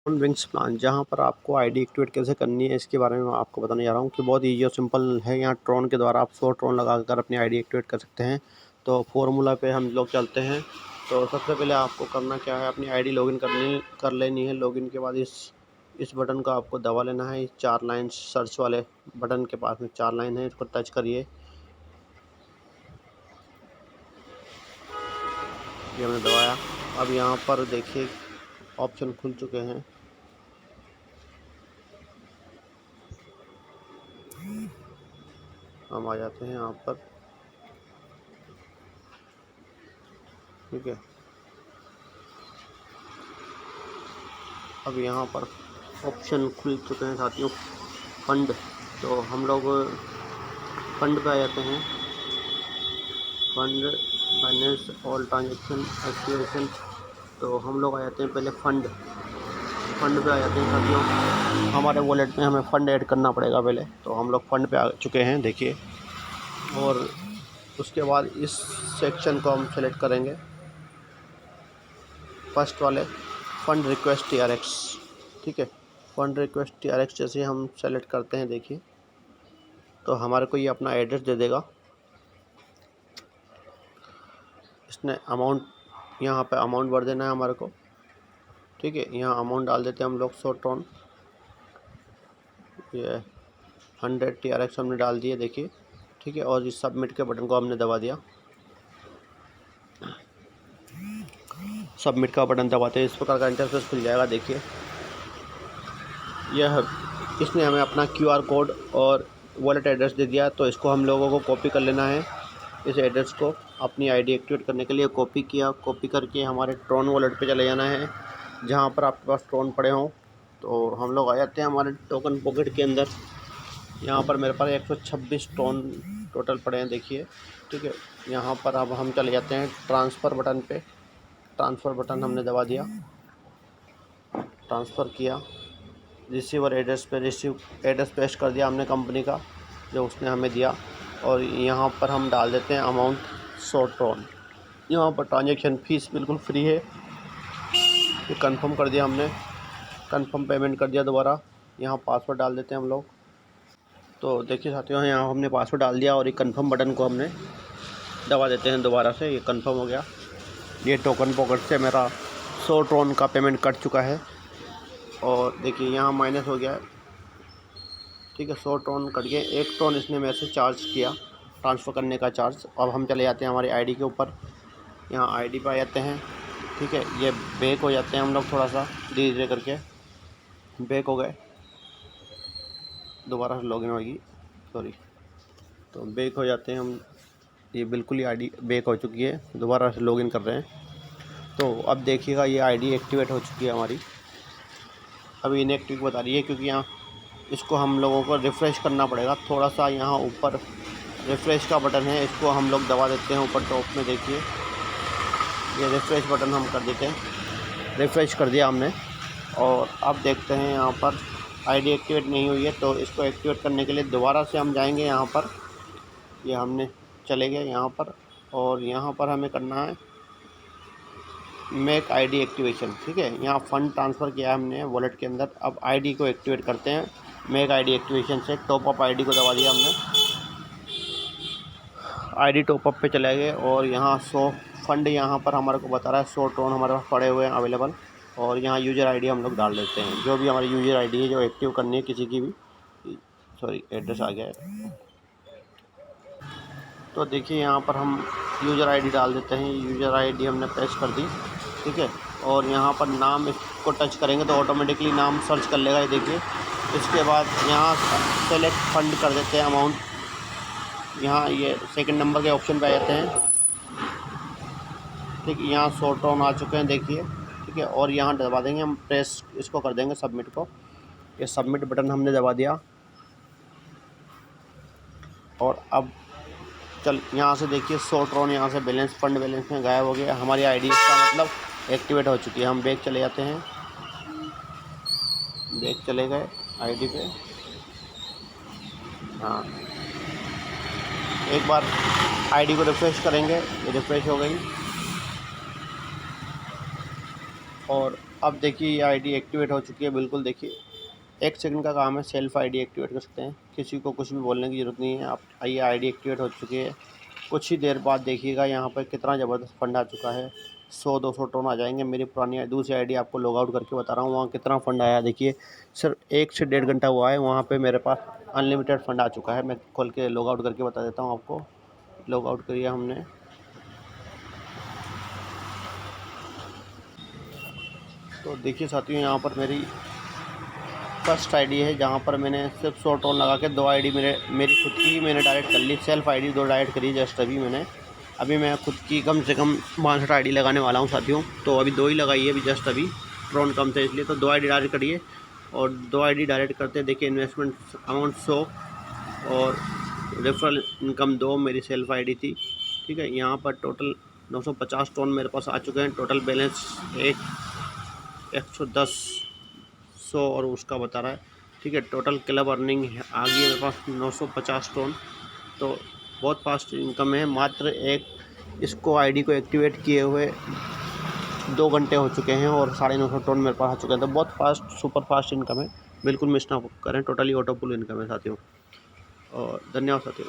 Wings plan, जहाँ पर आपको आईडी एक्टिवेट कैसे करनी है इसके बारे में मैं आपको बताने जा रहा हूँ कि बहुत ईजी और सिंपल है। यहाँ ट्रॉन के द्वारा आप 100 ट्रॉन लगाकर अपनी आईडी एक्टिवेट कर सकते हैं। तो फॉर्मूला पे हम लोग चलते हैं। तो सबसे पहले आपको करना क्या है, अपनी आईडी लॉगिन कर लेनी है। लॉगिन के बाद इस बटन को आपको दबा लेना है। 4 लाइन सर्च वाले बटन के पास में 4 लाइन है, इसको टच करिए। ये हमने दबाया। अब यहाँ पर देखिए ऑप्शन खुल चुके हैं। हम आ जाते हैं यहाँ पर, ठीक है। अब यहाँ पर ऑप्शन खुल चुके हैं साथियों, फंड। तो हम लोग फंड पे आ जाते हैं। Fund, finance, all transaction, activation. तो हम लोग आ जाते हैं पहले फंड पे आ जाते हैं साथियों। हमारे वॉलेट में हमें फ़ंड ऐड करना पड़ेगा पहले, तो हम लोग फ़ंड पे आ चुके हैं, देखिए। और उसके बाद इस सेक्शन को हम सेलेक्ट करेंगे, फर्स्ट वाले फ़ंड रिक्वेस्ट TRX, ठीक है। फ़ंड रिक्वेस्ट TRX जैसे हम सेलेक्ट करते हैं, देखिए, तो हमारे को ये अपना एड्रेस दे देगा। इसने अमाउंट, यहाँ पे अमाउंट भर देना है हमारे को, ठीक है। यहाँ अमाउंट डाल देते हैं हम लोग 100 ट्रॉन। ये 100 TRX हमने डाल दिए, देखिए, ठीक है। और इस सबमिट के बटन को हमने दबा दिया। सबमिट का बटन दबाते हैं इस प्रकार का इंटरफेस खुल जाएगा, देखिए। यह इसने हमें अपना QR कोड और वॉलेट एड्रेस दे दिया, तो इसको हम लोगों को कॉपी कर लेना है। इस एड्रेस को अपनी आईडी एक्टिवेट करने के लिए कॉपी किया। कॉपी करके हमारे ट्रॉन वॉलेट पे चले जाना है, जहाँ पर आपके पास ट्रॉन पड़े हों। तो हम लोग आ जाते हैं हमारे टोकन पॉकेट के अंदर। यहाँ पर मेरे पास 126 ट्रॉन टोटल पड़े हैं, देखिए, ठीक है। यहाँ पर अब हम चले जाते हैं ट्रांसफ़र बटन पे। ट्रांसफ़र बटन हमने दबा दिया, ट्रांसफ़र किया। रिसीवर एड्रेस पे रिसीव एड्रेस पेस्ट कर दिया हमने कंपनी का, जो उसने हमें दिया। और यहाँ पर हम डाल देते हैं अमाउंट 100 ट्रॉन। यहाँ पर ट्रांजैक्शन फ़ीस बिल्कुल फ्री है। ये कंफर्म कर दिया हमने, कंफर्म पेमेंट कर दिया दोबारा। यहाँ पासवर्ड डाल देते हैं हम लोग। तो देखिए साथियों, यहाँ हमने पासवर्ड डाल दिया और ये कंफर्म बटन को हमने दबा देते हैं दोबारा से। ये कंफर्म हो गया। ये टोकन पॉकेट से मेरा 100 ट्रॉन का पेमेंट कट चुका है। और देखिए यहाँ माइनस हो गया है, ठीक है। 100 ट्रॉन कट गए। 1 ट्रॉन इसने मेरे से चार्ज किया, ट्रांसफ़र करने का चार्ज। अब हम चले जाते हैं हमारी आईडी के ऊपर। यहाँ आईडी पे आ जाते हैं, ठीक है। ये बैक हो जाते हैं हम लोग, थोड़ा सा धीरे धीरे करके बैक हो गए। दोबारा से लॉगिन होगी, सॉरी। तो बैक हो जाते हैं हम। ये बिल्कुल ही आईडी बैक हो चुकी है, दोबारा से लॉगिन कर रहे हैं। तो अब देखिएगा ये आईडी एक्टिवेट हो चुकी है हमारी। अभी इनएक्टिव बता रही है, क्योंकि यहाँ इसको हम लोगों को रिफ़्रेश करना पड़ेगा। थोड़ा सा यहाँ ऊपर रिफ़्रेश का बटन है, इसको हम लोग दबा देते हैं ऊपर टॉप में, देखिए। ये रिफ़्रेश बटन हम कर देते हैं। रिफ़्रेश कर दिया हमने। और अब देखते हैं यहाँ पर आईडी एक्टिवेट नहीं हुई है, तो इसको एक्टिवेट करने के लिए दोबारा से हम जाएंगे यहाँ पर। ये हमने चले गए यहाँ पर, और यहाँ पर हमें करना है मेक आईडी एक्टिवेशन, ठीक है। यहाँ फ़ंड ट्रांसफ़र किया हमने वॉलेट के अंदर। अब आईडी को एक्टिवेट करते हैं मेक आईडी एक्टिवेशन से। टॉप अप आईडी को दबा दिया हमने, आईडी टॉप अप पे चले गए। और यहाँ 100 फ़ंड यहाँ पर हमारे को बता रहा है 100 ट्रॉन हमारे पास पड़े हुए हैं अवेलेबल। और यहाँ यूज़र आईडी हम लोग डाल देते हैं, जो भी हमारी यूज़र आईडी है जो एक्टिव करनी है किसी की भी। सॉरी, एड्रेस आ गया है। तो देखिए यहाँ पर हम यूज़र आईडी डाल देते हैं। यूज़र आईडी हमने पेस्ट कर दी, ठीक है। और यहाँ पर नाम इसको टच करेंगे तो ऑटोमेटिकली नाम सर्च कर लेगा, ये देखिए। इसके बाद यहाँ सेलेक्ट फ़ंड कर देते हैं अमाउंट। यहाँ ये सेकंड नंबर के ऑप्शन पे आ जाते हैं, ठीक है। यहाँ 100 ट्रॉन आ चुके हैं, देखिए, ठीक है। और यहाँ दबा देंगे हम, प्रेस इसको कर देंगे सबमिट को। ये सबमिट बटन हमने दबा दिया। और अब यहाँ से देखिए 100 ट्रॉन यहाँ से बैलेंस, फंड बैलेंस में गायब हो गया। हमारी आईडी इसका मतलब एक्टिवेट हो चुकी है। हम बैक चले जाते हैं, बैक चले गए आईडी पे। हाँ, एक बार आईडी को रिफ़्रेश करेंगे, ये रिफ़्रेश हो गई। और अब देखिए ये आईडी एक्टिवेट हो चुकी है, बिल्कुल देखिए 1 सेकंड का काम है, सेल्फ आईडी एक्टिवेट कर सकते हैं, किसी को कुछ भी बोलने की ज़रूरत नहीं है। आप ये आईडी एक्टिवेट हो चुकी है। कुछ ही देर बाद देखिएगा यहाँ पर कितना ज़बरदस्त फंड आ चुका है, 100-200 टोन आ जाएंगे। मेरी पुरानी दूसरी आईडी आपको लॉग आउट करके बता रहा हूँ वहाँ कितना फ़ंड आया। देखिए सिर्फ 1 से 1.5 घंटा हुआ है, वहाँ पे मेरे पास अनलिमिटेड फ़ंड आ चुका है। मैं खोल के लॉग आउट करके बता देता हूँ आपको। लॉग आउट करिए हमने, तो देखिए साथियों यहाँ पर मेरी फर्स्ट आईडी है जहाँ पर मैंने सिर्फ 100 टोन लगा के 2 आईडी मेरी खुद की ही मैंने डायरेक्ट कर ली। सेल्फ आईडी 2 डायरेक्ट करी जस्ट अभी मैं खुद की कम से कम 62 आईडी लगाने वाला हूँ साथियों। तो अभी 2 ही लगाई है अभी जस्ट अभी, ट्रोन कम थे इसलिए। तो 2 आईडी डायरेक्ट करिए और 2 आईडी डायरेक्ट करते देखिए इन्वेस्टमेंट अमाउंट 100 और रेफरल इनकम 2 मेरी सेल्फ आईडी थी। ठीक है, यहाँ पर टोटल 950 टोन मेरे पास आ चुके हैं। टोटल बैलेंस 110 100 और उसका बता रहा है। ठीक है, टोटल क्लब अर्निंग आ गई है मेरे पास 950 टोन। तो बहुत फास्ट इनकम है। मात्र इसको आईडी को एक्टिवेट किए हुए 2 घंटे हो चुके हैं और 950 टोन मेरे पास आ चुके हैं। तो बहुत फास्ट, सुपर फास्ट इनकम है, बिल्कुल मिस ना करें। टोटली ऑटो पुल इनकम है साथियों। और धन्यवाद साथियों।